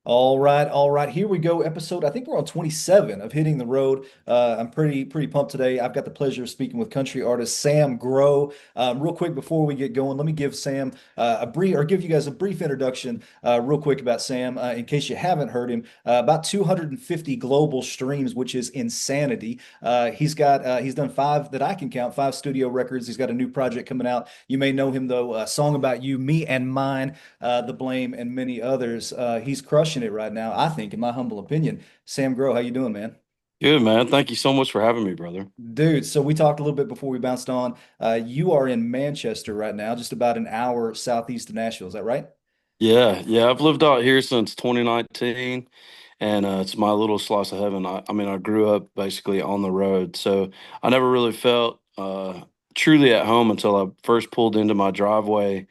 All right, all right. Here we go. Episode, I think we're on 27 of Hitting the Road. I'm pretty pumped today. I've got the pleasure of speaking with country artist Sam Grow. Real quick before we get going, let me give Sam a brief, or give you guys a brief introduction, real quick about Sam, in case you haven't heard him. About 250 global streams, which is insanity. He's done five that I can count, five studio records. He's got a new project coming out. You may know him though, Song About You, Me and Mine, The Blame, and many others. He's crushing it right now, I think, in my humble opinion. Sam Grow, how you doing, man? Good, man. Thank you so much for having me, brother. Dude, so we talked a little bit before we bounced on. You are in Manchester right now, just about an hour southeast of Nashville. Is that right? Yeah. I've lived out here since 2019, and it's my little slice of heaven. I mean, I grew up basically on the road, so I never really felt truly at home until I first pulled into my driveway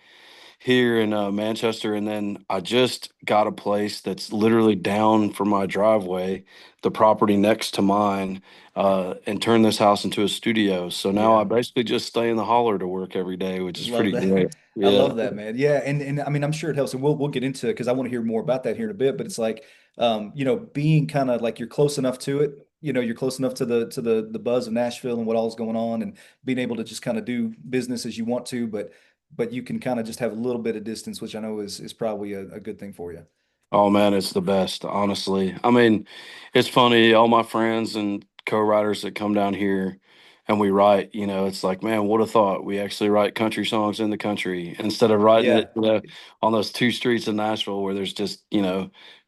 here in Manchester, and then I just got a place that's literally down from my driveway, the property next to mine, and turned this house into a studio. So now I Yeah. basically just stay in the holler to work every day, which is Love pretty that. great. I Yeah. love that, man. Yeah, and I mean, I'm sure it helps, and we'll get into it because I want to hear more about that here in a bit. But it's like, being kind of like you're close enough to it. You're close enough to the buzz of Nashville and what all's going on, and being able to just kind of do business as you want to, but you can kind of just have a little bit of distance, which I know is probably a good thing for you. Oh man, it's the best, honestly. I mean, it's funny, all my friends and co-writers that come down here and we write, it's like, man, what a thought. We actually write country songs in the country instead of writing Yeah, it, on those two streets in Nashville where there's just,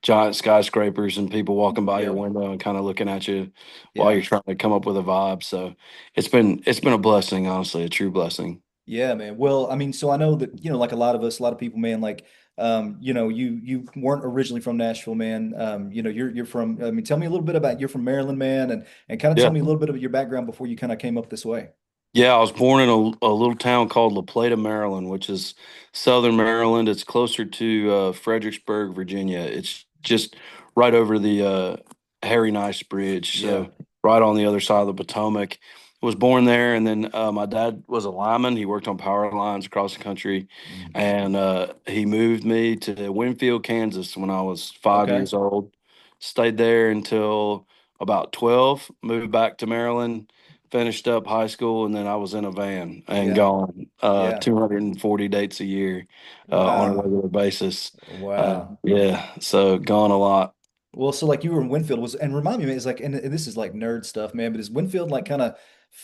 giant skyscrapers and people walking by your yep, window and kind of looking at you while yeah. you're trying to come up with a vibe. So it's been a blessing, honestly, a true blessing. Yeah, man. Well, I mean, so I know that, like a lot of us, a lot of people, man, like you weren't originally from Nashville, man. You're from, I mean, tell me a little bit about you're from Maryland, man, and kind of tell Yeah. me a little bit of your background before you kind of came up this way. Yeah, I was born in a little town called La Plata, Maryland, which is southern Maryland. It's closer to Fredericksburg, Virginia. It's just right over the Harry Nice Bridge, Yeah. so right on the other side of the Potomac. Was born there, and then my dad was a lineman. He worked on power lines across the country, Mm. and he moved me to Winfield, Kansas when I was 5 years Okay. old. Stayed there until about 12. Moved back to Maryland, finished up high school, and then I was in a van and Yeah. gone Yeah. 240 dates a year on a Wow. regular basis. Wow. Yeah, so gone a lot. Well, so like you were in Winfield was, and remind me, man, it's like, and this is like nerd stuff, man, but is Winfield like kind of,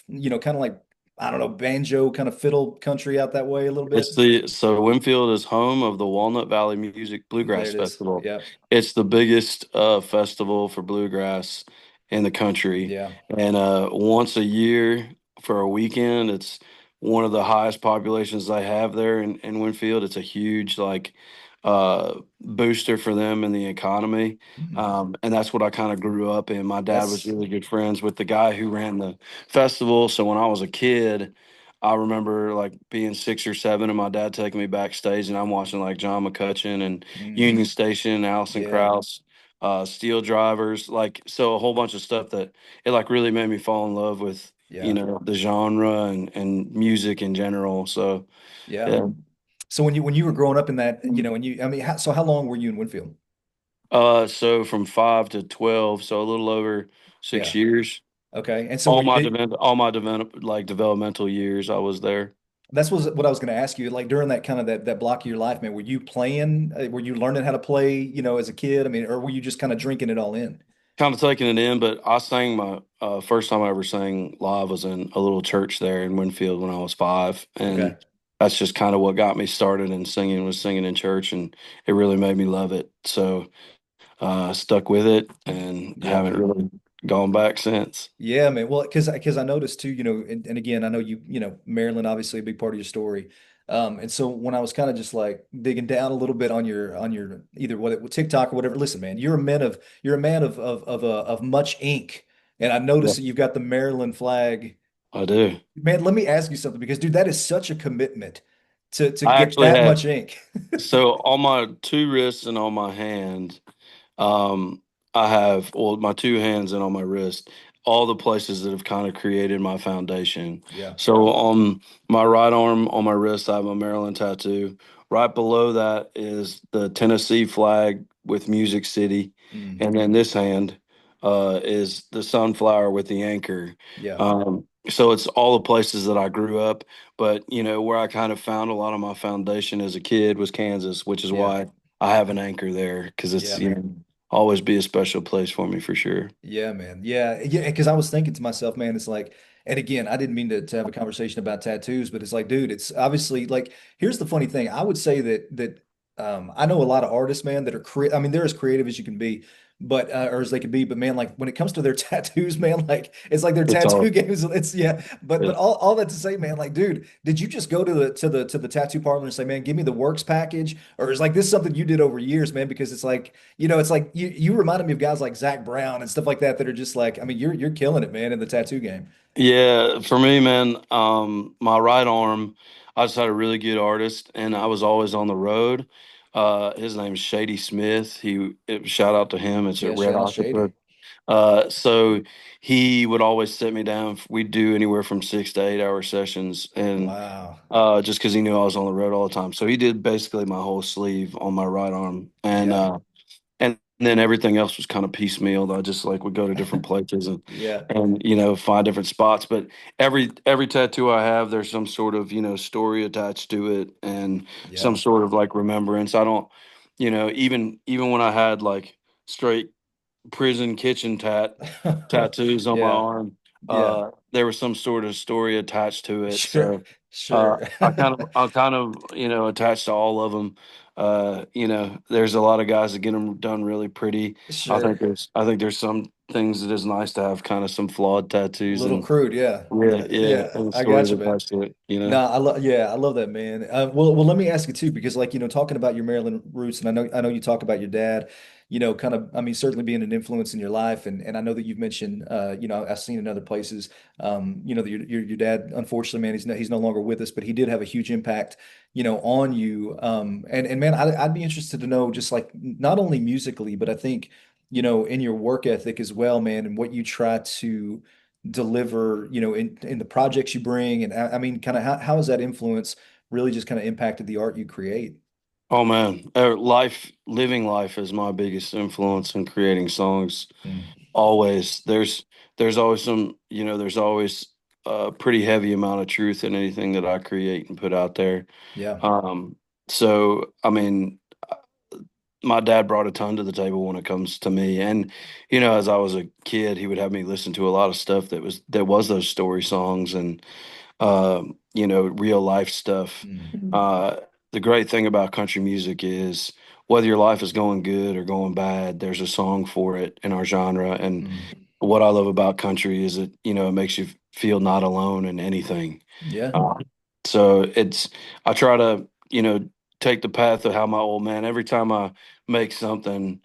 kind of like, I don't know, banjo kind of fiddle country out that way a little bit? So Winfield is home of the Walnut Valley Music There Bluegrass it is. Festival. Yep. It's the biggest festival for bluegrass in the country, Yeah. and once a year for a weekend, it's one of the highest populations they have there in Winfield. It's a huge booster for them in the economy, Mhm. and that's what I kind of grew up in. My dad was That's really good friends with the guy who ran the festival, so when I was a kid. I remember like being 6 or 7 and my dad taking me backstage and I'm watching like John McCutcheon and Union hmm. Station, Alison Yeah. Krauss, Steel Drivers, like so a whole bunch of stuff that it like really made me fall in love with, Yeah. the genre and music in general. So Yeah. yeah. So when you were growing up in that, and I mean, so how long were you in Winfield? So from 5 to 12, so a little over six Yeah. years. Okay. And so were you, Developmental years I was there. that's was what I was going to ask you. Like during that kind of that block of your life, man, were you playing? Were you learning how to play, as a kid? I mean, or were you just kind of drinking it all in? Kind of taking it in, but I sang my first time I ever sang live was in a little church there in Winfield when I was 5, Okay. and that's just kind of what got me started in singing was singing in church, and it really made me love it. So I stuck with it and Yeah. haven't really gone back since. Yeah, man. Well, because I noticed too, and again, I know Maryland obviously a big part of your story. And so when I was kind of just like digging down a little bit on your either what TikTok or whatever, listen, man, you're a man of much ink, and I Yeah, noticed that you've got the Maryland flag. I do. Man, let me ask you something because dude, that is such a commitment to I get actually that have much ink. so on my two wrists and on my hand. Um, I have, well, my two hands and on my wrist, all the places that have kind of created my foundation. Yeah. So on my right arm, on my wrist, I have a Maryland tattoo. Right below that is the Tennessee flag with Music City, Mm, and then this hand is the sunflower with the anchor. yeah, So it's all the places that I grew up, but where I kind of found a lot of my foundation as a kid was Kansas, which is yeah, why I have an anchor there because yeah, it's man. always be a special place for me for sure. Yeah, man. Yeah, yeah. Because I was thinking to myself, man, it's like, and again, I didn't mean to have a conversation about tattoos, but it's like, dude, it's obviously like, here's the funny thing. I would say that I know a lot of artists, man, that are I mean, they're as creative as you can be, but or as they can be, but man, like when it comes to their tattoos, man, like it's like their It's tattoo all games. It's yeah, but yeah. all that to say, man, like, dude, did you just go to the tattoo parlor and say, man, give me the works package, or is like this something you did over years, man? Because it's like it's like you reminded me of guys like Zach Brown and stuff like that are just like, I mean, you're killing it, man, in the tattoo game. Yeah, for me, man, my right arm, I just had a really good artist, and I was always on the road. His name's Shady Smith. Shout out to him. It's at Yeah, Red shout out Octopus. Shady. So he would always sit me down. We'd do anywhere from 6 to 8 hour sessions, and Wow. just because he knew I was on the road all the time, so he did basically my whole sleeve on my right arm, Yeah. and then everything else was kind of piecemeal. I just like would go to different places and Yeah. find different spots. But every tattoo I have, there's some sort of story attached to it and some Yeah. sort of like remembrance. I don't, even when I had like straight prison kitchen tattoos on my Yeah. arm. Yeah. There was some sort of story attached to it. Sure. So Sure. I kind of attached to all of them. There's a lot of guys that get them done really pretty. Sure. I think there's some things that is nice to have kind of some flawed tattoos Little and crude, yeah. yeah, Yeah, and I got stories you, man. attached to it. No, I love, yeah, I love that, man. Well, let me ask you too, because like, talking about your Maryland roots, and I know you talk about your dad, kind of, I mean, certainly being an influence in your life, and I know that you've mentioned, I've seen in other places, that your dad, unfortunately, man, he's no longer with us, but he did have a huge impact, on you. And man, I'd be interested to know just like not only musically, but I think, in your work ethic as well, man, and what you try to deliver, in the projects you bring. And I mean, kind of how has that influence really just kind of impacted the art you create? Oh man, living life is my biggest influence in creating songs. Mm, Always. There's always there's always a pretty heavy amount of truth in anything that I create and put out there. yeah. Um, so I mean, my dad brought a ton to the table when it comes to me, and as I was a kid, he would have me listen to a lot of stuff that was those story songs and real life stuff. Mm, The great thing about country music is whether your life is going good or going bad, there's a song for it in our genre. And mm, what I love about country is it makes you feel not alone in anything. yeah. Uh, so I try to, take the path of how my old man, every time I make something,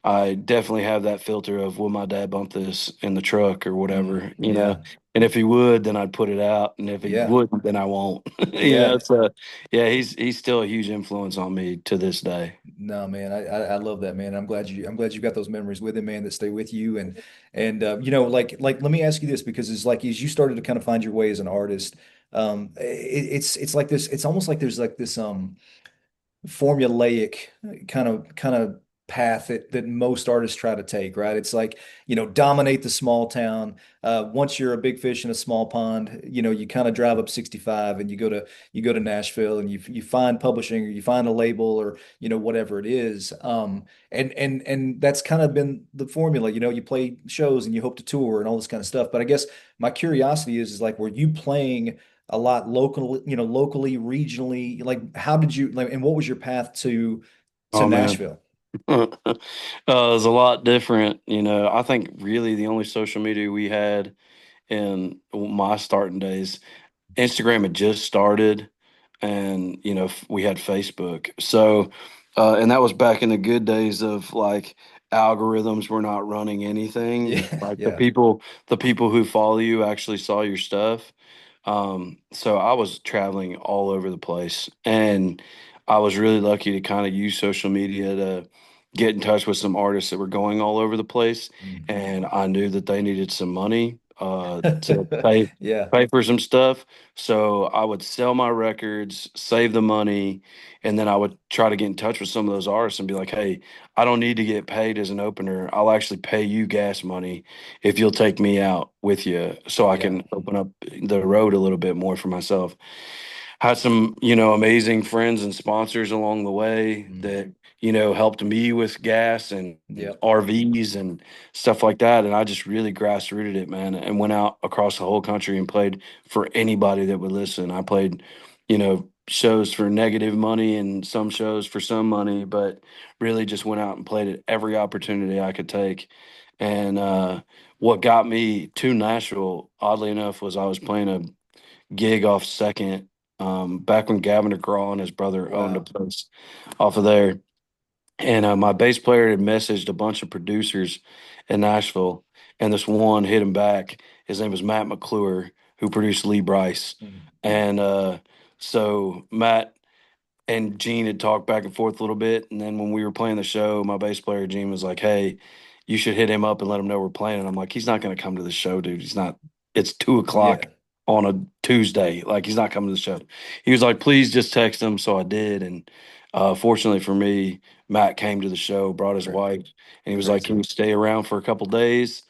I definitely have that filter of will my dad bump this in the truck or whatever. Yeah. And if he would, then I'd put it out, and if he Yeah. wouldn't, then I won't. Yeah. So yeah, he's still a huge influence on me to this day. No, man, I love that, man. I'm glad you got those memories with him, man, that stay with you. And like let me ask you this, because it's like as you started to kind of find your way as an artist, it's like this, it's almost like there's like this formulaic kind of path that most artists try to take, right? It's like, dominate the small town. Once you're a big fish in a small pond, you kind of drive up 65 and you go to Nashville and you find publishing or you find a label or whatever it is. And that's kind of been the formula. You play shows and you hope to tour and all this kind of stuff. But I guess my curiosity is like, were you playing a lot locally, regionally? Like, how did you like, and what was your path to Oh man, Nashville? it's a lot different. I think really the only social media we had in my starting days, Instagram had just started, and we had Facebook. So, and that was back in the good days of like algorithms were not running anything. Yeah, Like yeah. the people who follow you actually saw your stuff. So I was traveling all over the place, and I was really lucky to kind of use social media to get in touch with some artists that were going all over the place, Mm, and I knew that they needed some money. to pay Yeah. pay for some stuff. So I would sell my records, save the money, and then I would try to get in touch with some of those artists and be like, "Hey, I don't need to get paid as an opener. I'll actually pay you gas money if you'll take me out with you, so I Yeah. can open up the road a little bit more for myself." Had some, amazing friends and sponsors along the way Mm. that, helped me with gas and Yep. RVs and stuff like that. And I just really grassrooted it, man, and went out across the whole country and played for anybody that would listen. I played, shows for negative money and some shows for some money, but really just went out and played at every opportunity I could take. And what got me to Nashville, oddly enough, was I was playing a gig off Second, back when Gavin DeGraw and his brother owned a Wow. place off of there. And my bass player had messaged a bunch of producers in Nashville, and this one hit him back. His name was Matt McClure, who produced Lee Bryce. Mm. And so Matt and Gene had talked back and forth a little bit. And then when we were playing the show, my bass player, Gene, was like, "Hey, you should hit him up and let him know we're playing." And I'm like, "He's not going to come to the show, dude. He's not, it's 2 o'clock Yeah. on a Tuesday. Like, he's not coming to the show." He was like, "Please just text him." So I did. And fortunately for me, Matt came to the show, brought his Cra- wife, and he was like, "Can Crazy. you stay around for a couple days?"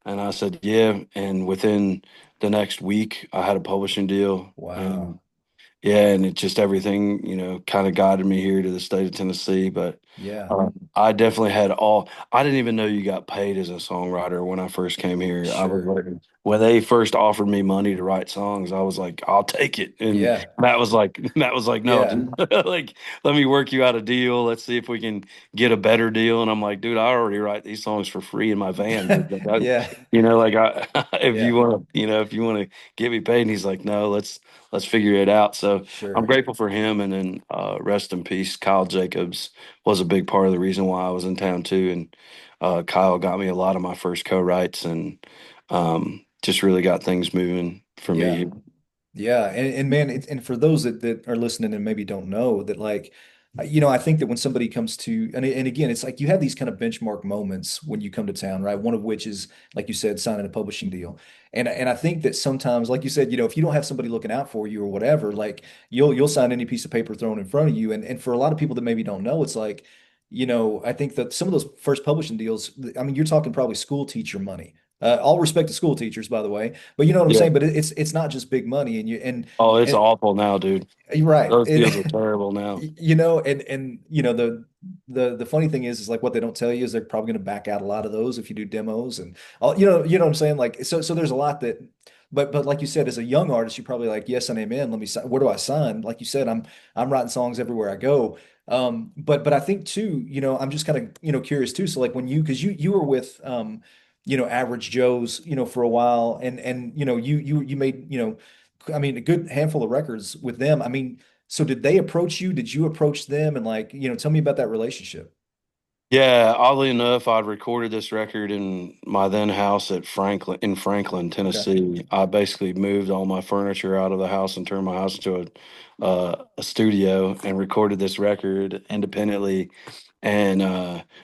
And I said, "Yeah." And within the next week, I had a publishing deal. And Wow. yeah, and it just everything, kind of guided me here to the state of Tennessee. But Yeah. I definitely had all. I didn't even know you got paid as a songwriter when I first came here. I was Sure. like, when they first offered me money to write songs, I was like, "I'll take it." And Yeah. Matt was like, "No, Yeah. dude. Like, let me work you out a deal. Let's see if we can get a better deal." And I'm like, "Dude, I already write these songs for free in my van, dude. Like, Yeah. like if you Yeah. want to, if you want to get me paid." And he's like, "No, let's figure it out." So I'm Sure. grateful for him. And then rest in peace, Kyle Jacobs was a big part of the reason why I was in town too. And Kyle got me a lot of my first co-writes and just really got things moving for Yeah. me. Yeah, and man, and for those that are listening and maybe don't know that, like, I think that when somebody comes to, and again, it's like you have these kind of benchmark moments when you come to town, right? One of which is, like you said, signing a publishing deal, and I think that sometimes, like you said, if you don't have somebody looking out for you or whatever, like you'll sign any piece of paper thrown in front of you, and for a lot of people that maybe don't know, it's like, I think that some of those first publishing deals, I mean, you're talking probably school teacher money. All respect to school teachers, by the way. But you know what I'm Yeah. saying? But it's not just big money, and you Oh, it's and awful now, dude. you're right, Those and deals are terrible now. the funny thing is like what they don't tell you is they're probably going to back out a lot of those if you do demos and all. What I'm saying? Like so there's a lot that. But like you said, as a young artist, you're probably like, yes and amen. Let me sign. Where do I sign? Like you said, I'm writing songs everywhere I go. But I think too, I'm just kind of curious too. So like when because you were with Average Joe's for a while, and you made I mean a good handful of records with them. I mean, so did they approach you? Did you approach them? And like tell me about that relationship. Yeah, oddly enough, I'd recorded this record in my then house in Franklin, Okay. Tennessee. I basically moved all my furniture out of the house and turned my house into a studio and recorded this record independently. And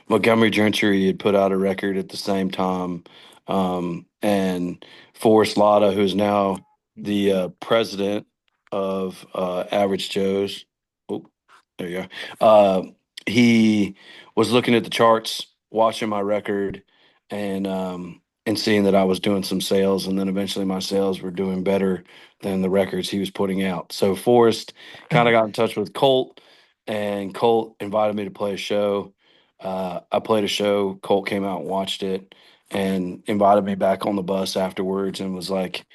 Montgomery Gentry had put out a record at the same time. And Forrest Lotta, who's now Mhm. the president of Average Joe's. Oh, there you go. He was looking at the charts, watching my record, and seeing that I was doing some sales, and then eventually my sales were doing better than the records he was putting out. So Forrest kind of got in touch with Colt, and Colt invited me to play a show. I played a show. Colt came out and watched it, and invited me back on the bus afterwards, and was like,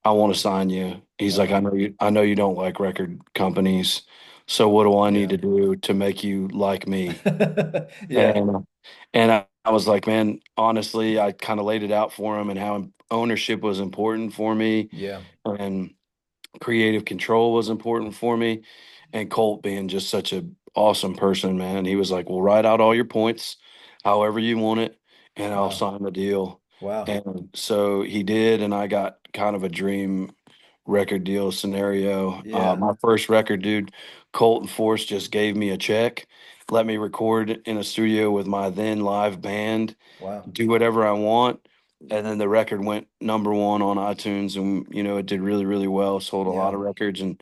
"I want to sign you." He's like, Uh-huh. I know you don't like record companies. So what do I need Yeah. to do to make you like me?" Yeah. And I was like, "Man, honestly, I kind of laid it out for him and how ownership was important for me Yeah. and creative control was important for me. And Colt being just such a awesome person, man, he was like, "Well, write out all your points, however you want it, and I'll Wow. sign the deal." Wow. And so he did, and I got kind of a dream record deal scenario. Yeah. My first record, dude, Colt and Force just gave me a check, let me record in a studio with my then live band, Wow. do whatever I want. and then the record went number one on iTunes, and it did really, really well. Sold a lot Yeah. of records, and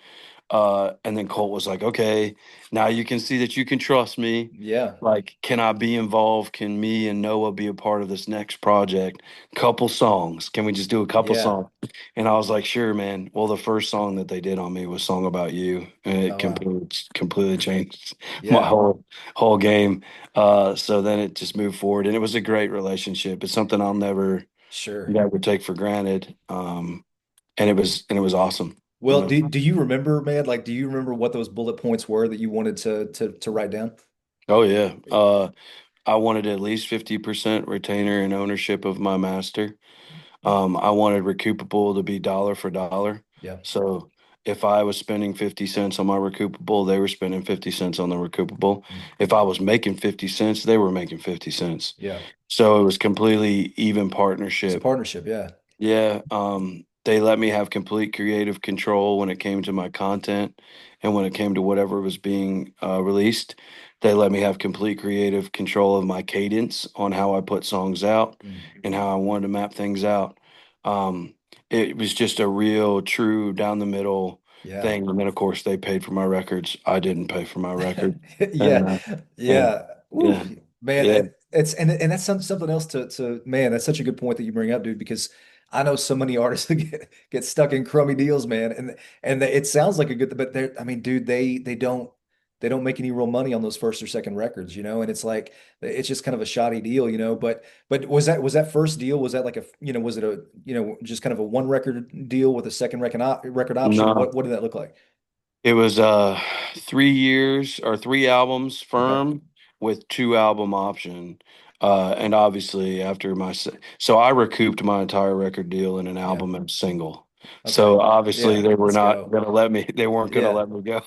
then Colt was like, "Okay, now you can see that you can trust me. Yeah. Like, can I be involved? Can me and Noah be a part of this next project? Couple songs? Can we just do a couple Yeah. songs?" And I was like, "Sure, man." Well, the first song that they did on me was "Song About You," and it Oh wow. completely changed my Yeah. whole game. So then it just moved forward, and it was a great relationship. It's something I'll Sure. never take for granted. And it was awesome. You Well, know. do you remember, man? Like, do you remember what those bullet points were that you wanted to write down? Oh yeah. I wanted at least 50% retainer and ownership of my master. I wanted recoupable to be dollar for dollar. Yeah. So if I was spending 50 cents on my recoupable, they were spending 50 cents on the recoupable. Mm. If I was making 50 cents, they were making 50 cents. Yeah. So it was completely even It's a partnership. partnership. Yeah. Yeah, they let me have complete creative control when it came to my content and when it came to whatever was being released. They let me have complete creative control of my cadence on how I put songs out Mm. and how I wanted to map things out. Um, it was just a real, true, down the middle Yeah. thing. And then, of course, they paid for my records. I didn't pay for my record. And Yeah. yeah, Yeah. Woo, yeah, man, yeah. it's and that's something else to man, that's such a good point that you bring up, dude, because I know so many artists that get stuck in crummy deals, man. And it sounds like a good, but they're, I mean, dude, they don't make any real money on those first or second records, and it's like it's just kind of a shoddy deal, but was that first deal, was that like was it a just kind of a one record deal with a second record option? No. What did that look like? It was 3 years or 3 albums Okay. firm with 2 album option. And obviously after so I recouped my entire record deal in an Yeah. album and single. Okay. So obviously Yeah. they were Let's not go. gonna let me, they weren't gonna Yeah. let me go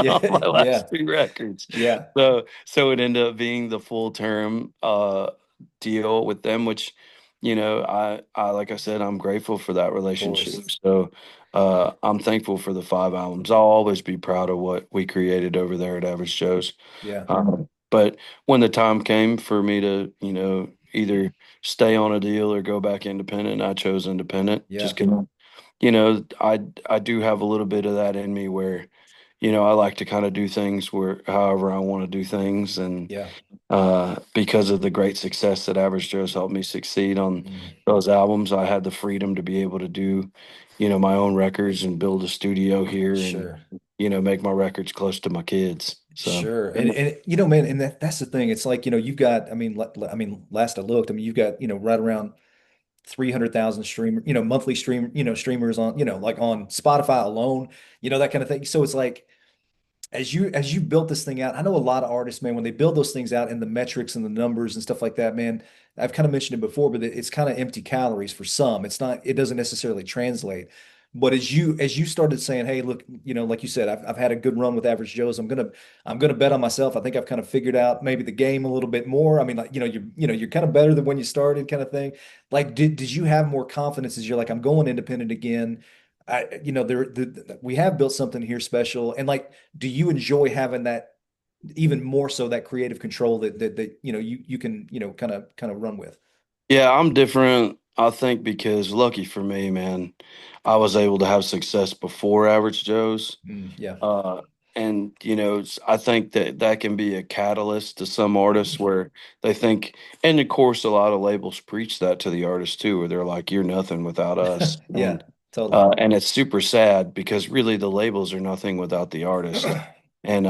Yeah. on my last Yeah. 2 records. Yeah. So it ended up being the full term deal with them, which I like I said, I'm grateful for that Of relationship. course. So I'm thankful for the 5 albums. I'll always be proud of what we created over there at Average Joe's. Yeah. But when the time came for me to, either stay on a deal or go back independent, I chose independent. Just Yeah. 'cause, I do have a little bit of that in me where, I like to kind of do things where however I want to do things, and Yeah. because of the great success that Average Joe's helped me succeed on Mm. those albums, I had the freedom to be able to do, my own records and build a studio here and, Sure. make my records close to my kids. So, Sure. And man, and that's the thing. It's like, you've got, I mean, last I looked, I mean, you've got, right around 300,000 monthly streamers on, like on Spotify alone, that kind of thing. So it's like, as you built this thing out, I know a lot of artists, man, when they build those things out and the metrics and the numbers and stuff like that, man, I've kind of mentioned it before, but it's kind of empty calories for some. It doesn't necessarily translate. But as you started saying, hey, look, like you said, I've had a good run with Average Joe's. I'm gonna bet on myself. I think I've kind of figured out maybe the game a little bit more. I mean, like, you're kind of better than when you started, kind of thing. Like, did you have more confidence as you're like, I'm going independent again? We have built something here special, and like, do you enjoy having that even more so, that creative control that you can kind of run with? yeah, I'm different, I think, because lucky for me, man, I was able to have success before Average Joe's. Yeah. Uh, and I think that that can be a catalyst to some artists where they think, and of course, a lot of labels preach that to the artists too, where they're like, "You're nothing without us," Yeah, totally. and it's super sad because really the labels are nothing without the artist. And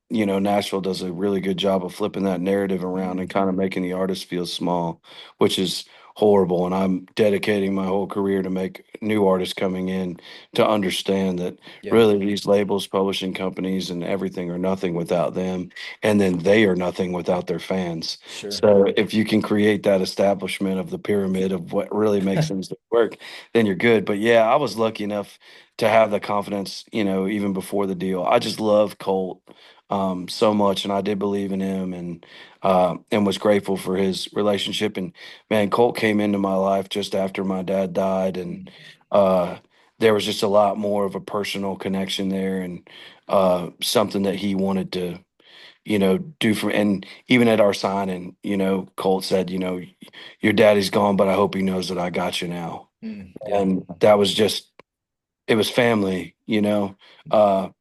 Nashville does a really good job of flipping that narrative around and Mm, kind of making the artist feel small, which is horrible. And I'm dedicating my whole career to make new artists coming in to understand that yeah, really these labels, publishing companies, and everything are nothing without them, and then they are nothing without their fans. sure. So if you can create that establishment of the pyramid of what really makes things work, then you're good. But yeah, I was lucky enough to have the confidence, even before the deal. I just love Colt so much, and I did believe in him, and was grateful for his relationship. And man, Colt came into my life just after my dad died, and Mm, uh, there was just a lot more of a personal connection there, and something that he wanted to do for, and even at our signing, Colt said, your daddy's gone, but I hope he knows that I got you now. Yeah. And that was just, it was family,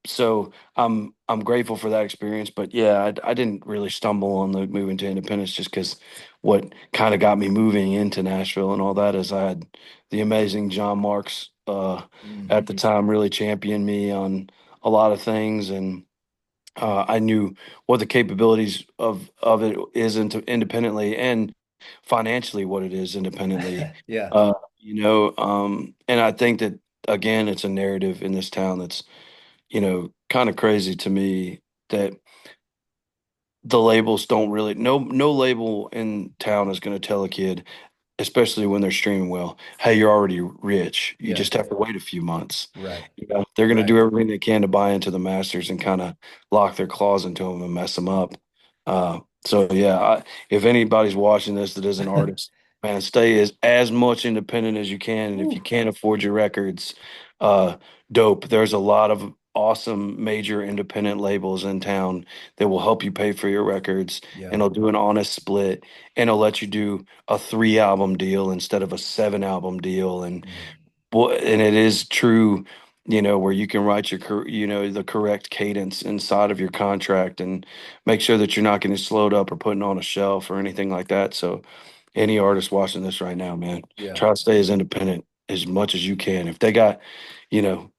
so I'm grateful for that experience. But yeah, I didn't really stumble on the moving to Independence just because what kind of got me moving into Nashville and all that is I had the amazing John Marks at the Mm. time really championed me on a lot of things, and I knew what the capabilities of it is independently, and financially what it is independently. Yeah. And I think that again, it's a narrative in this town that's kind of crazy to me that the labels don't really no label in town is going to tell a kid, especially when they're streaming well, hey, you're already rich. You Yeah. just have to wait a few months. Right. They're going to Right. do everything they can to buy into the masters and kind of lock their claws into them and mess them up. So yeah, if anybody's watching this that is an artist, man, stay as much independent as you can. And if you Whew. can't afford your records, uh, dope. There's a lot of awesome major independent labels in town that will help you pay for your records, Yeah. and they'll do an honest split, and they'll let you do a 3 album deal instead of a 7 album deal. And Mm. well, and it is true, where you can write the correct cadence inside of your contract and make sure that you're not getting slowed up or putting on a shelf or anything like that. So any artist watching this right now, man, Yeah. try to stay as independent as much as you can. If they got, you know,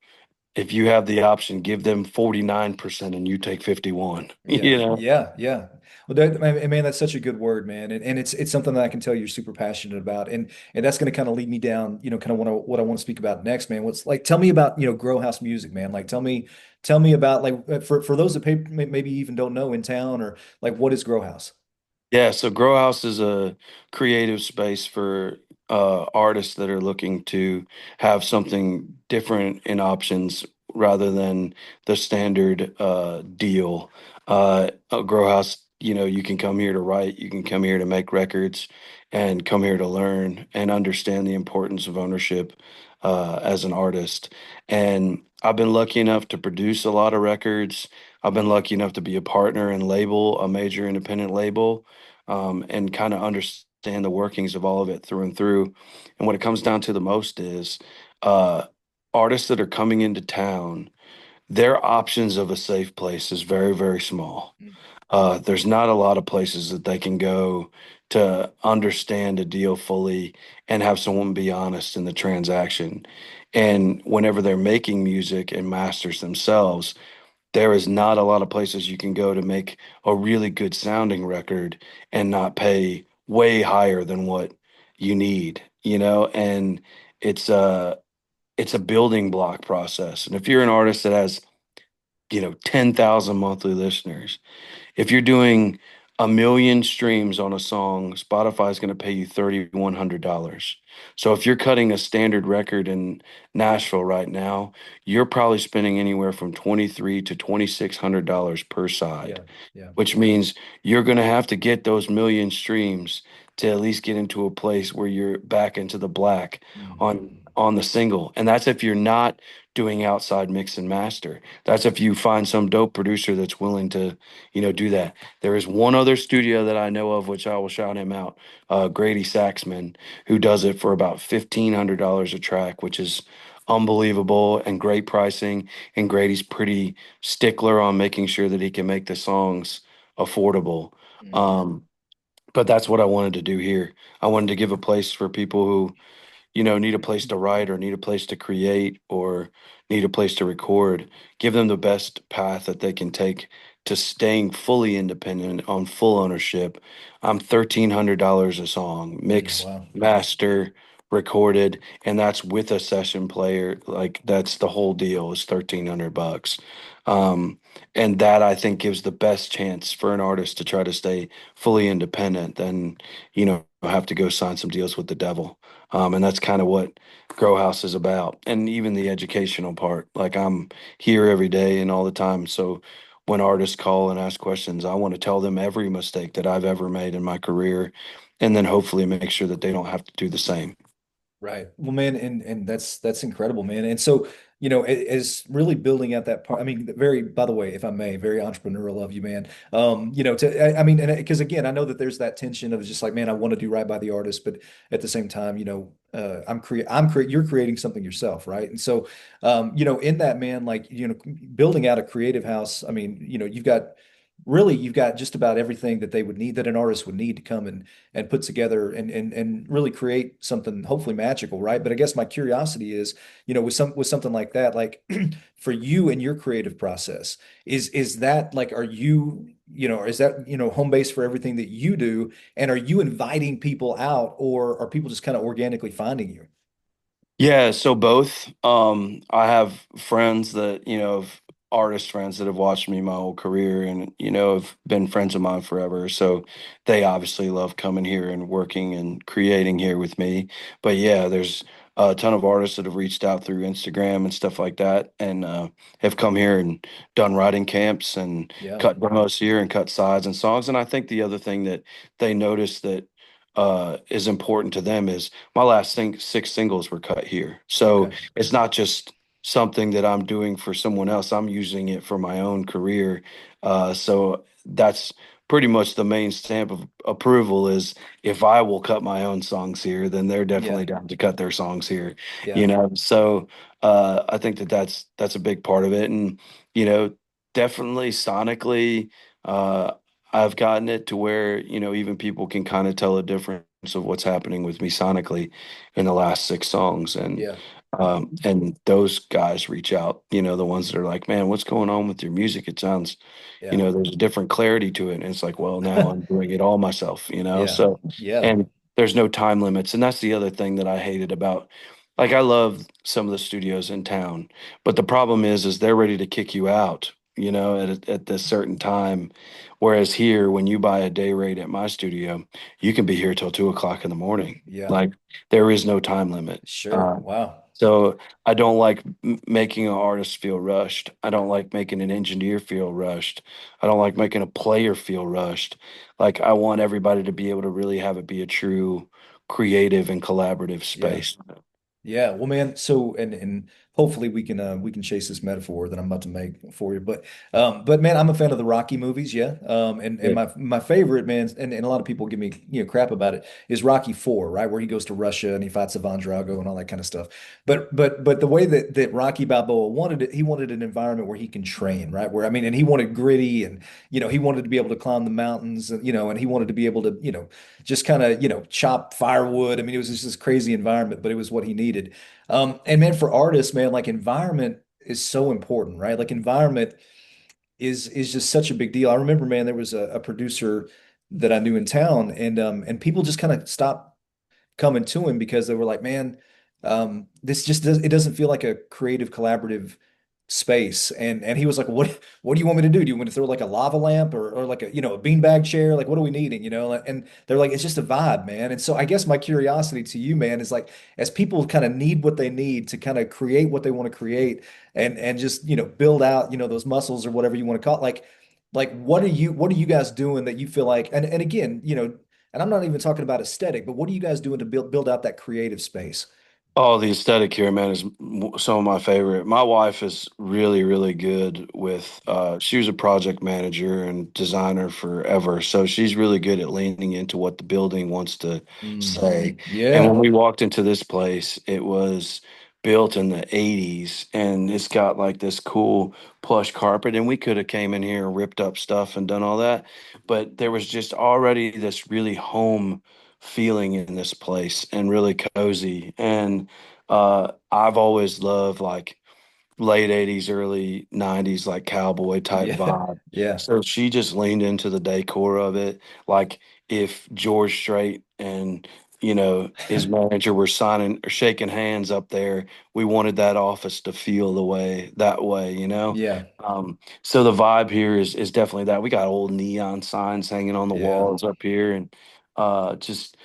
if you have the option, give them 49% and you take 51, Yeah, yeah, yeah. Well, man, that's such a good word, man, and it's something that I can tell you're super passionate about, and that's going to kind of lead me down, kind of what I want to speak about next, man. What's like, tell me about Grow House Music, man. Like, tell me about like for those that maybe even don't know in town or like what is Grow House? Yeah, so Grow House is a creative space for artists that are looking to have something different in options rather than the standard deal. Grow House, you can come here to write, you can come here to make records, and come here to learn and understand the importance of ownership as an artist. And I've been lucky enough to produce a lot of records. I've been lucky enough to be a partner and label a major independent label, and kind of understand the workings of all of it through and through. And what it comes down to the most is uh, artists that are coming into town, their options of a safe place is very, very small. Mm. There's not a lot of places that they can go to understand a deal fully and have someone be honest in the transaction. And whenever they're making music and masters themselves, there is not a lot of places you can go to make a really good sounding record and not pay way higher than what you need, and it's a it's a building block process. And if you're an artist that has, 10,000 monthly listeners, if you're doing 1 million streams on a song, Spotify is going to pay you $3,100. So if you're cutting a standard record in Nashville right now, you're probably spending anywhere from 23 to $2,600 per side, Yeah, yeah. which means you're going to have to get those million streams to at least get into a place where you're back into the black Hmm. on the single. And that's if you're not doing outside mix and master. That's if you find some dope producer that's willing to, do that. There is one other studio that I know of, which I will shout him out, Grady Saxman, who does it for about $1,500 a track, which is unbelievable and great pricing. And Grady's pretty stickler on making sure that he can make the songs affordable. Hmm. Um, but that's what I wanted to do here. I wanted to give a place for people who, need a place to write or need a place to create or need a place to record, give them the best path that they can take to staying fully independent on full ownership. I'm $1,300 a song, mix, Wow. master, recorded, and that's with a session player. Like that's the whole deal is 1,300 bucks. Um, and that I think gives the best chance for an artist to try to stay fully independent than, have to go sign some deals with the devil. And that's kind of what Grow House is about. And even the educational part. Like I'm here every day and all the time. So when artists call and ask questions, I want to tell them every mistake that I've ever made in my career and then hopefully make sure that they don't have to do the same. Right. Well, man, and that's incredible, man. And so as really building out that part. I mean, very, by the way, if I may, very entrepreneurial of you, man. I mean, and because again, I know that there's that tension of just like, man, I want to do right by the artist, but at the same time, you're creating something yourself, right? And so, in that, man, like, building out a creative house. I mean, you've got just about everything that they would need, that an artist would need to come and put together and really create something hopefully magical, right? But I guess my curiosity is, with something like that, like for you and your creative process, is that like, are you, is that, home base for everything that you do? And are you inviting people out, or are people just kind of organically finding you? Yeah, so both. I have friends that, artist friends that have watched me my whole career and, have been friends of mine forever. So they obviously love coming here and working and creating here with me. But yeah, there's a ton of artists that have reached out through Instagram and stuff like that and have come here and done writing camps and Yeah. cut demos here and cut sides and songs. And I think the other thing that they notice that is important to them is my last six singles were cut here. So Okay. it's not just something that I'm doing for someone else. I'm using it for my own career. So that's pretty much the main stamp of approval is if I will cut my own songs here, then they're Yeah. definitely down to cut their songs here, Yeah. So I think that that's a big part of it. And, definitely sonically, uh, I've gotten it to where, even people can kind of tell a difference of what's happening with me sonically in the last six songs. Yeah. And those guys reach out, the ones that are like, man, what's going on with your music? It sounds, Yeah. there's a different clarity to it. And it's like, well, now I'm doing it all myself. Yeah. So, Yeah. and there's no time limits. And that's the other thing that I hated about, like, I love some of the studios in town, but the problem is they're ready to kick you out, at this certain time. Whereas here, when you buy a day rate at my studio, you can be here till 2 o'clock in the morning. Yeah. Like there is no time limit. Sure. Uh, Wow. so I don't like making an artist feel rushed. I don't like making an engineer feel rushed. I don't like making a player feel rushed. Like I want everybody to be able to really have it be a true creative and collaborative Yeah. space. Yeah, well, man. So, and hopefully we can chase this metaphor that I'm about to make for you. But man, I'm a fan of the Rocky movies. Yeah. And Yeah. my favorite, man, and a lot of people give me crap about it, is Rocky Four, right, where he goes to Russia and he fights Ivan Drago and all that kind of stuff. But the way that Rocky Balboa wanted it, he wanted an environment where he can train, right? Where I mean, and he wanted gritty, and he wanted to be able to climb the mountains, and and he wanted to be able to just kind of chop firewood. I mean, it was just this crazy environment, but it was what he needed. And man, for artists, man, like environment is so important, right? Like environment is just such a big deal. I remember, man, there was a producer that I knew in town, and people just kind of stopped coming to him because they were like, man, this just it doesn't feel like a creative, collaborative space. And he was like, what do you want me to do? Do you want me to throw like a lava lamp, or like a a beanbag chair? Like, what are we needing? And they're like, it's just a vibe, man. And so I guess my curiosity to you, man, is like, as people kind of need what they need to kind of create what they want to create, and just build out those muscles or whatever you want to call it, like what are you guys doing that you feel like, and again, and I'm not even talking about aesthetic, but what are you guys doing to build out that creative space? Oh, the aesthetic here, man, is some of my favorite. My wife is really, really good with, she was a project manager and designer forever. So she's really good at leaning into what the building wants to say. And when Yeah. we walked into this place, it was built in the 80s and it's got like this cool plush carpet. And we could have came in here and ripped up stuff and done all that. But there was just already this really home feeling in this place and really cozy. And I've always loved like late 80s, early 90s, like cowboy type Yeah. vibe. Yeah. So she just leaned into the decor of it. Like if George Strait and, his manager were signing or shaking hands up there, we wanted that office to feel that way. Yeah. So the vibe here is definitely that. We got old neon signs hanging on the Yeah. walls up here and just,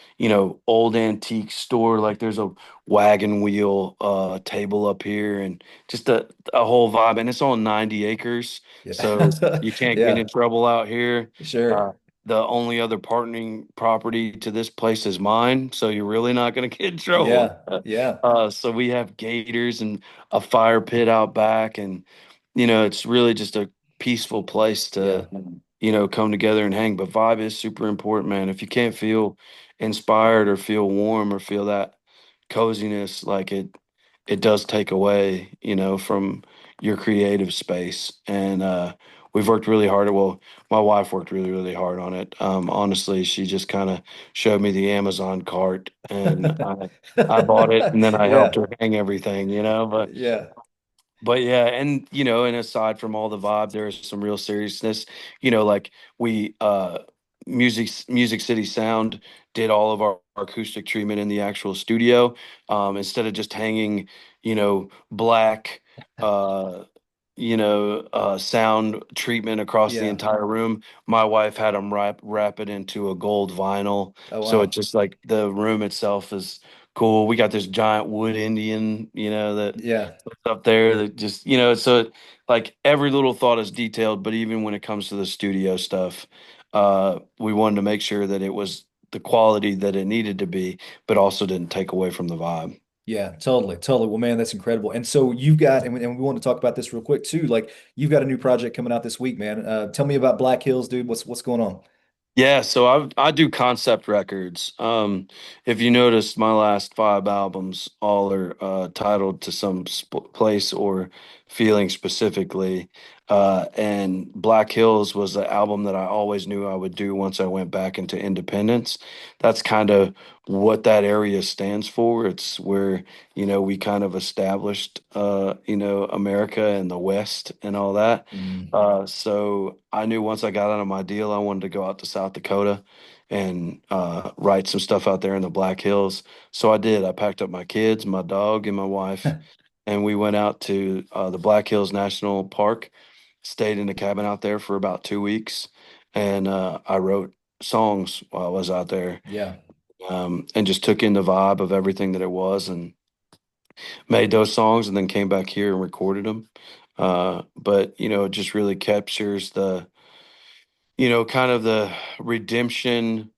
old antique store. Like there's a wagon wheel table up here and just a whole vibe, and it's on 90 acres, Yeah. so you can't get in Yeah. trouble out here. Uh, Sure. the only other partnering property to this place is mine, so you're really not going to get in trouble. Yeah. Yeah. So we have gators and a fire pit out back, and it's really just a peaceful place Yeah. to come together and hang. But vibe is super important, man. If you can't feel inspired or feel warm or feel that coziness, like it does take away, from your creative space. And we've worked really hard at, well, my wife worked really, really hard on it. Honestly, she just kind of showed me the Amazon cart, and I bought it, and then I helped Yeah. her hang everything, Yeah. but yeah, and and aside from all the vibe, there is some real seriousness. Like we Music City Sound did all of our acoustic treatment in the actual studio. Instead of just hanging, black sound treatment across the Yeah. entire room. My wife had them wrap it into a gold vinyl, Oh, so it's wow. just like the room itself is cool. We got this giant wood Indian, that Yeah. up there that just so like every little thought is detailed. But even when it comes to the studio stuff, we wanted to make sure that it was the quality that it needed to be, but also didn't take away from the vibe. Yeah, totally, totally. Well, man, that's incredible. And so you've got, and we want to talk about this real quick too. Like you've got a new project coming out this week, man. Tell me about Black Hills, dude. What's going on? Yeah, so I do concept records. If you noticed, my last five albums all are titled to some place or feeling specifically. And Black Hills was the album that I always knew I would do once I went back into independence. That's kind of what that area stands for. It's where, we kind of established, America and the West and all that. Mm, So I knew once I got out of my deal, I wanted to go out to South Dakota and write some stuff out there in the Black Hills. So I did. I packed up my kids, my dog, and my wife, and we went out to the Black Hills National Park, stayed in a cabin out there for about 2 weeks, and I wrote songs while I was out there, yeah, and just took in the vibe of everything that it was, and made those songs, and then came back here and recorded them. But it just really captures the kind of the redemption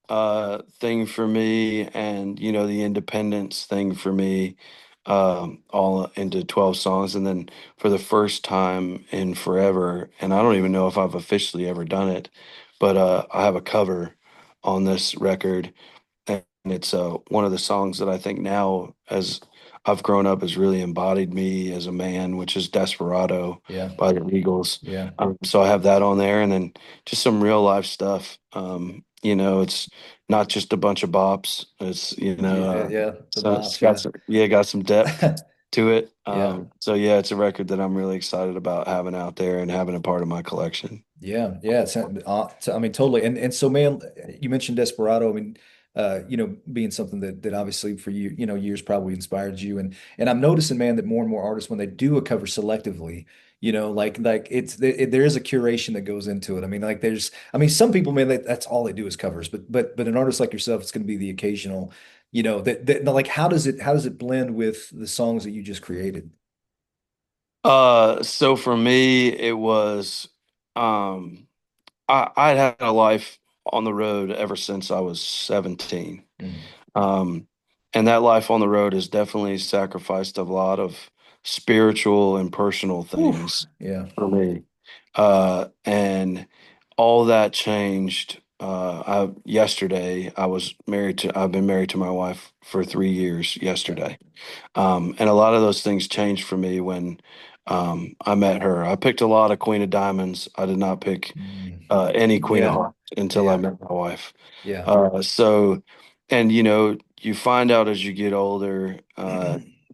thing for me, and the independence thing for me, all into 12 songs. And then for the first time in forever, and I don't even know if I've officially ever done it, but I have a cover on this record, and it's one of the songs that I think now, as I've grown up, has really embodied me as a man, which is Desperado yeah, by the Eagles. yeah. So I have that on there, and then just some real life stuff. It's not just a bunch of bops. It's Yeah, the so it's bops, got yeah. some depth to it. Yeah. So yeah, it's a record that I'm really excited about having out there and having a part of my collection. Yeah, yeah. I mean, totally. And so, man, you mentioned Desperado. I mean, being something that obviously for you, years probably inspired you. And I'm noticing, man, that more and more artists, when they do a cover selectively, like there is a curation that goes into it. I mean, like I mean, some people, man, that's all they do is covers. But an artist like yourself, it's going to be the occasional, that like how does it blend with the songs that you just created? So for me, it was, um, I'd had a life on the road ever since I was 17. Mm. Um, and that life on the road has definitely sacrificed a lot of spiritual and personal Whew. things Yeah. for me. And all that changed. Yesterday, I've been married to my wife for 3 years Okay. yesterday. And a lot of those things changed for me when I met her. I picked a lot of Queen of Diamonds. I did not pick Mm. any Queen of Yeah. Hearts until I Yeah. met my wife. Yeah. So, and you find out as you get older,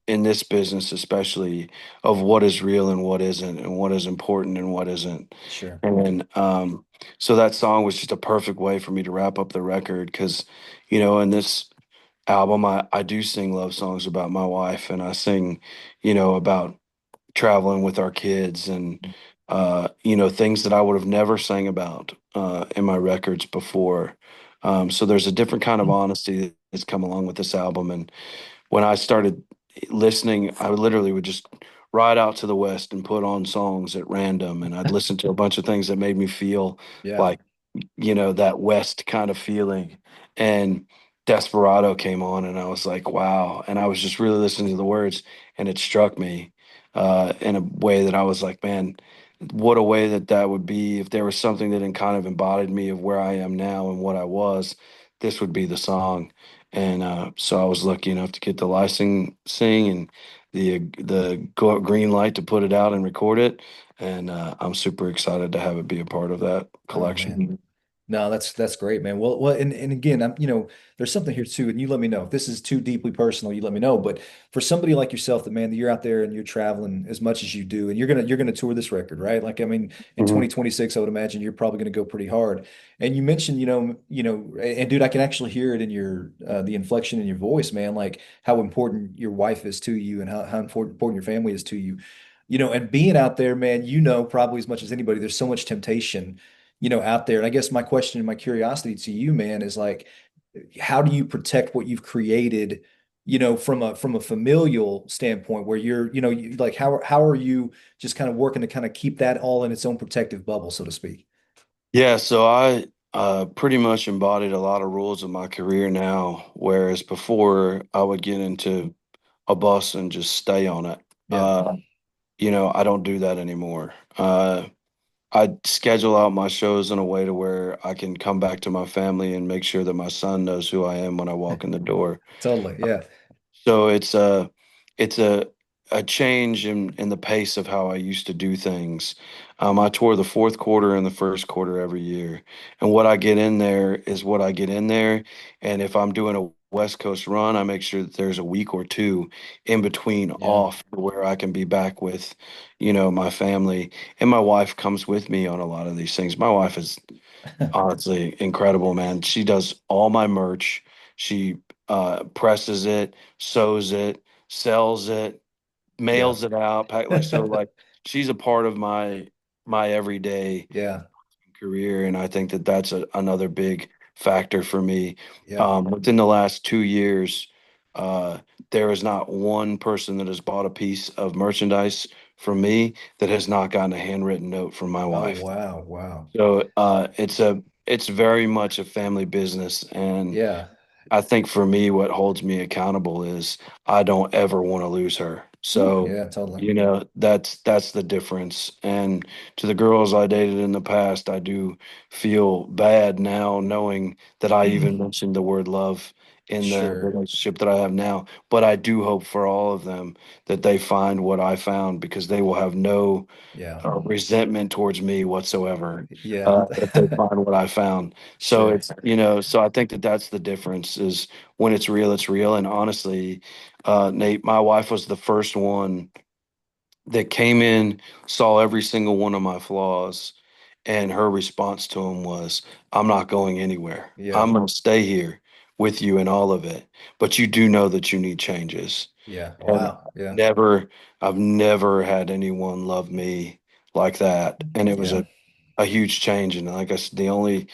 in this business, especially, of what is real and what isn't, and what is important and what isn't. Sure. And so that song was just a perfect way for me to wrap up the record because, in this album, I do sing love songs about my wife, and I sing, about traveling with our kids, and things that I would have never sang about in my records before. So there's a different kind of honesty that's come along with this album. And when I started listening, I literally would just ride out to the West and put on songs at random, and I'd listen to a bunch of things that made me feel Yeah. like that West kind of feeling. And Desperado came on, and I was like, wow. And I was just really listening to the words, and it struck me in a way that I was like, man, what a way that that would be if there was something that kind of embodied me of where I am now and what I was. This would be the song. And so I was lucky enough to get the licensing and the green light to put it out and record it. And I'm super excited to have it be a part of that Oh man. collection. No, that's great, man. Well, and again, there's something here too, and you let me know if this is too deeply personal. You let me know. But for somebody like yourself, that man, that you're out there and you're traveling as much as you do, and you're gonna tour this record, right? Like, I mean, in Mhm. 2026, I would imagine you're probably gonna go pretty hard. And you mentioned, and dude, I can actually hear it in your the inflection in your voice, man. Like how important your wife is to you, and how important your family is to you. And being out there, man, probably as much as anybody, there's so much temptation out there. And I guess my question and my curiosity to you, man, is like, how do you protect what you've created, from a familial standpoint where like how are you just kind of working to kind of keep that all in its own protective bubble, so to speak? Yeah, so I pretty much embodied a lot of rules of my career now, whereas before I would get into a bus and just stay on it. Yeah. I don't do that anymore. I schedule out my shows in a way to where I can come back to my family and make sure that my son knows who I am when I walk in the door. Totally. Yeah. So it's a change in the pace of how I used to do things. I tour the fourth quarter and the first quarter every year, and what I get in there is what I get in there. And if I'm doing a West Coast run, I make sure that there's a week or two in between Yeah. off where I can be back with, my family. And my wife comes with me on a lot of these things. My wife is honestly incredible, man. She does all my merch. She presses it, sews it, sells it, Yeah. mails it out. Like so, like she's a part of my everyday Yeah. career, and I think that that's another big factor for me. Yeah. Within the last 2 years, uh, there is not one person that has bought a piece of merchandise from me that has not gotten a handwritten note from my Oh, wife. wow. Wow. So it's very much a family business, and Yeah. I think for me, what holds me accountable is I don't ever want to lose her. Ooh, So, yeah, totally. that's the difference. And to the girls I dated in the past, I do feel bad now knowing that I even mentioned the word love in the Sure. relationship that I have now. But I do hope for all of them that they find what I found because they will have no Yeah. resentment towards me whatsoever Yeah. if they find what I found. So Sure. so I think that that's the difference is when it's real, it's real. And honestly, Nate, my wife was the first one that came in, saw every single one of my flaws, and her response to him was, I'm not going anywhere. Yeah. I'm going to stay here with you in all of it. But you do know that you need changes. Yeah. And Wow. Yeah. I've never had anyone love me like that. And it was Yeah. a huge change. And like I said, the only,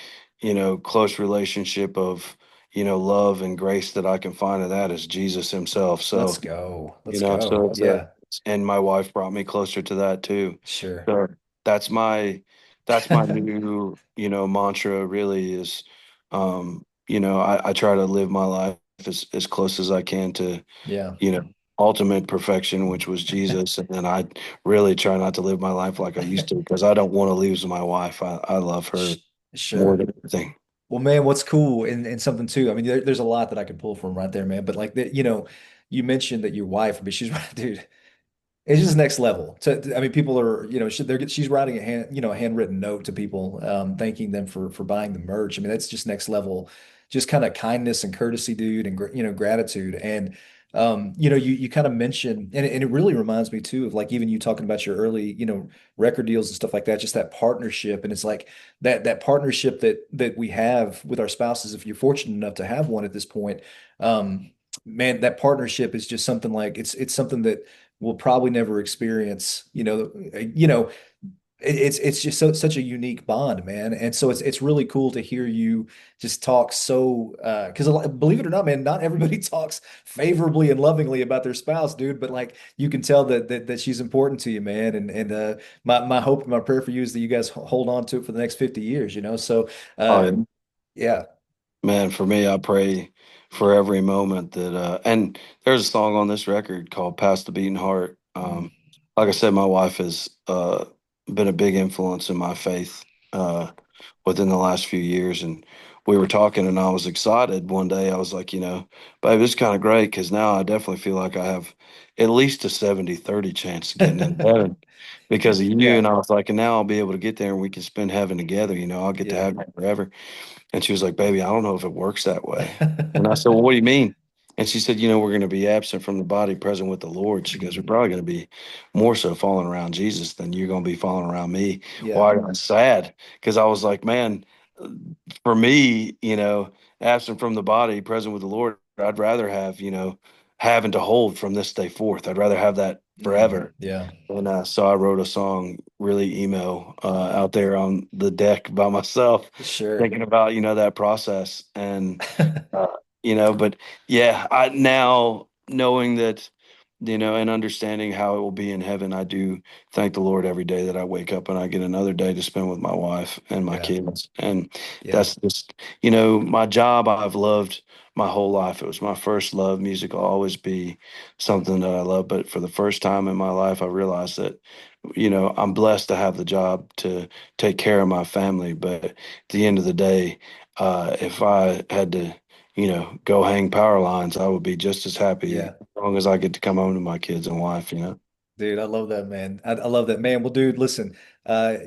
close relationship of, love and grace that I can find in that is Jesus himself. Let's So, go. you Let's know, go. so Yeah. and my wife brought me closer to that too. Sure. So that's my, that's my new, mantra really is, I try to live my life as close as I can to, Yeah. you know, ultimate perfection, which was Jesus. And then I really try not to live my life like I used to because I don't want to lose my wife. I love her more Sure. than anything. Well, man, what's cool and something too. I mean, there's a lot that I could pull from right there, man. But like that, you mentioned that your wife, but she's dude. It's just next level. I mean, people are, she's writing a handwritten note to people, thanking them for buying the merch. I mean, that's just next level, just kind of kindness and courtesy, dude, and gratitude. And you kind of mentioned, and it really reminds me too of like even you talking about your early, record deals and stuff like that. Just that partnership, and it's like that partnership that we have with our spouses. If you're fortunate enough to have one at this point, man, that partnership is just something like it's something that we'll probably never experience, it's just such a unique bond, man. And so it's really cool to hear you just talk so because believe it or not, man, not everybody talks favorably and lovingly about their spouse, dude. But like you can tell that she's important to you, man. And my hope and my prayer for you is that you guys hold on to it for the next 50 years, you know. So Oh, uh yeah. yeah. Man, for me, I pray for every moment that, and there's a song on this record called Past the Beating Heart. Mm. Like I said, my wife has been a big influence in my faith within the last few years. And we were talking, and I was excited one day. I was like, babe, this is kind of great because now I definitely feel like I have at least a 70-30 chance of getting in heaven because of you. Yeah. And I was like, and now I'll be able to get there and we can spend heaven together. I'll get to Yeah. have you forever. And she was like, baby, I don't know if it works that way. And I said, well, what do you mean? And she said, we're going to be absent from the body, present with the Lord. She goes, we're Mm. probably going to be more so falling around Jesus than you're going to be falling around me. Yeah. Well, I got sad because I was like, man, for me, absent from the body, present with the Lord, I'd rather have, having to hold from this day forth. I'd rather have that Mm. forever. Yeah. And so I wrote a song, really emo, out there on the deck by myself, Sure. thinking about, that process. And, uh, but yeah, I now knowing that, and understanding how it will be in heaven, I do thank the Lord every day that I wake up and I get another day to spend with my wife and my Yeah. kids. And Yeah. that's just, my job I've loved my whole life. It was my first love. Music will always be something that I love. But for the first time in my life, I realized that, I'm blessed to have the job to take care of my family. But at the end of the day, if I had to, go hang power lines, I would be just as happy Yeah. as long as I get to come home to my kids and wife. Dude, I love that, man. I love that, man. Well, dude, listen,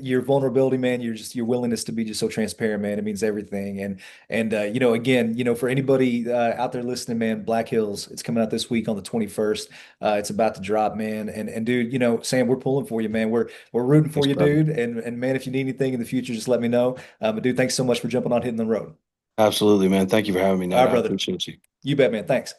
your vulnerability, man, your willingness to be just so transparent, man. It means everything. And again, for anybody out there listening, man, Black Hills, it's coming out this week on the 21st. It's about to drop, man. And dude, Sam, we're pulling for you, man. We're rooting for Thanks, you, brother. dude. And man, if you need anything in the future, just let me know. But dude, thanks so much for jumping on Hitting the Road. Absolutely, man. Thank you for having me, All Nate. right, I brother. appreciate you. You bet, man. Thanks.